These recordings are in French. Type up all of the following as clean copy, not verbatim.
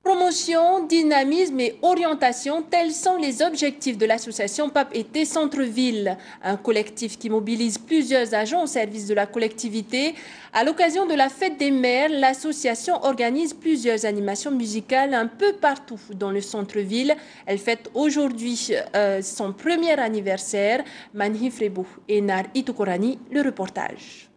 Promotion, dynamisme et orientation, tels sont les objectifs de l'association Pape Été Centre-Ville, un collectif qui mobilise plusieurs agents au service de la collectivité. À l'occasion de la fête des mères, l'association organise plusieurs animations musicales un peu partout dans le centre-ville. Elle fête aujourd'hui son premier anniversaire. Manhi Frébou et Nar Itukorani, le reportage.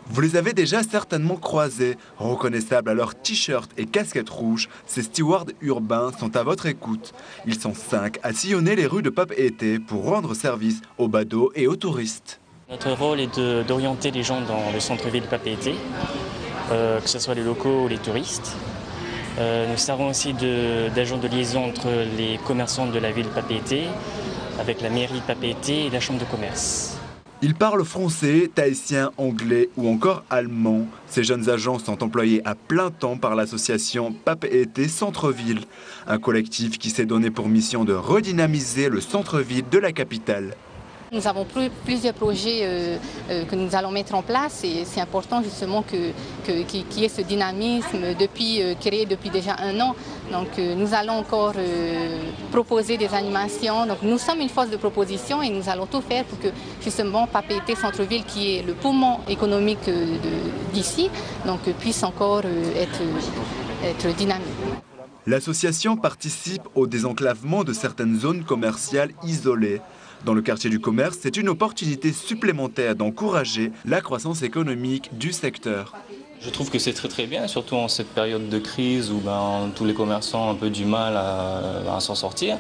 Vous les avez déjà certainement croisés, reconnaissables à leurs t-shirts et casquettes rouges, ces stewards urbains sont à votre écoute. Ils sont 5 à sillonner les rues de Pape Été pour rendre service aux badauds et aux touristes. Notre rôle est d'orienter les gens dans le centre-ville de Pape Été, que ce soit les locaux ou les touristes. Nous servons aussi d'agents de liaison entre les commerçants de la ville de Pape Été, avec la mairie de Pape Été et la chambre de commerce. Ils parlent français, tahitien, anglais ou encore allemand. Ces jeunes agents sont employés à plein temps par l'association Pape Été Centre-Ville, un collectif qui s'est donné pour mission de redynamiser le centre-ville de la capitale. Nous avons plusieurs projets que nous allons mettre en place et c'est important justement qu'il y ait ce dynamisme créé depuis déjà 1 an. Donc nous allons encore proposer des animations. Donc nous sommes une force de proposition et nous allons tout faire pour que justement Pape Été Centre-Ville, qui est le poumon économique d'ici, puisse encore être dynamique. L'association participe au désenclavement de certaines zones commerciales isolées. Dans le quartier du commerce, c'est une opportunité supplémentaire d'encourager la croissance économique du secteur. Je trouve que c'est très bien, surtout en cette période de crise où tous les commerçants ont un peu du mal à s'en sortir.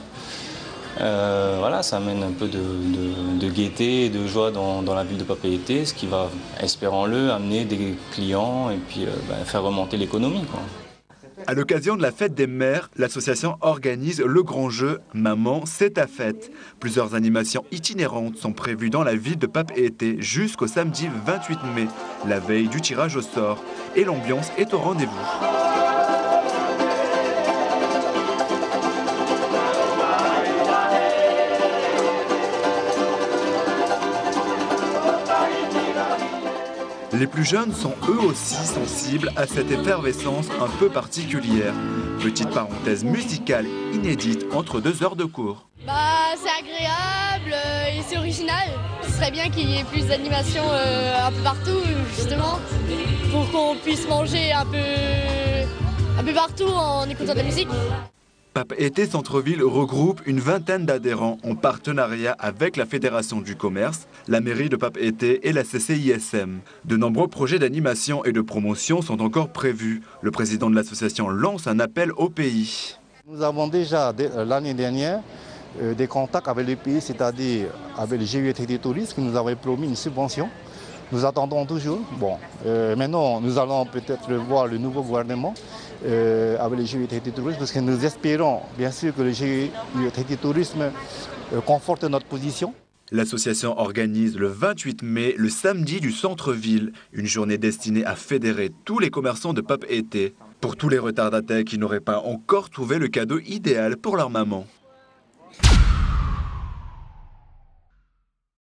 Voilà, ça amène un peu de gaieté et de joie dans la ville de Pape Été, ce qui va, espérons-le, amener des clients et puis faire remonter l'économie. À l'occasion de la fête des mères, l'association organise le grand jeu « Maman, c'est ta fête ». Plusieurs animations itinérantes sont prévues dans la ville de Pape Été jusqu'au samedi 28 mai, la veille du tirage au sort. Et l'ambiance est au rendez-vous. Les plus jeunes sont eux aussi sensibles à cette effervescence un peu particulière. Petite parenthèse musicale inédite entre 2 heures de cours. C'est agréable et c'est original. Ce serait bien qu'il y ait plus d'animations un peu partout, justement, pour qu'on puisse manger un peu partout en écoutant de la musique. Pape Été Centre-Ville regroupe une vingtaine d'adhérents en partenariat avec la Fédération du Commerce, la mairie de Pape Été et la CCISM. De nombreux projets d'animation et de promotion sont encore prévus. Le président de l'association lance un appel au pays. Nous avons déjà, l'année dernière, des contacts avec le pays, c'est-à-dire avec le GUET Tourisme, qui nous avait promis une subvention. Nous attendons toujours. Maintenant, nous allons peut-être voir le nouveau gouvernement avec le GUET Tourisme, parce que nous espérons bien sûr que le GUET Tourisme conforte notre position. L'association organise le 28 mai, le samedi du centre-ville, une journée destinée à fédérer tous les commerçants de Pape Été. Pour tous les retardataires qui n'auraient pas encore trouvé le cadeau idéal pour leur maman.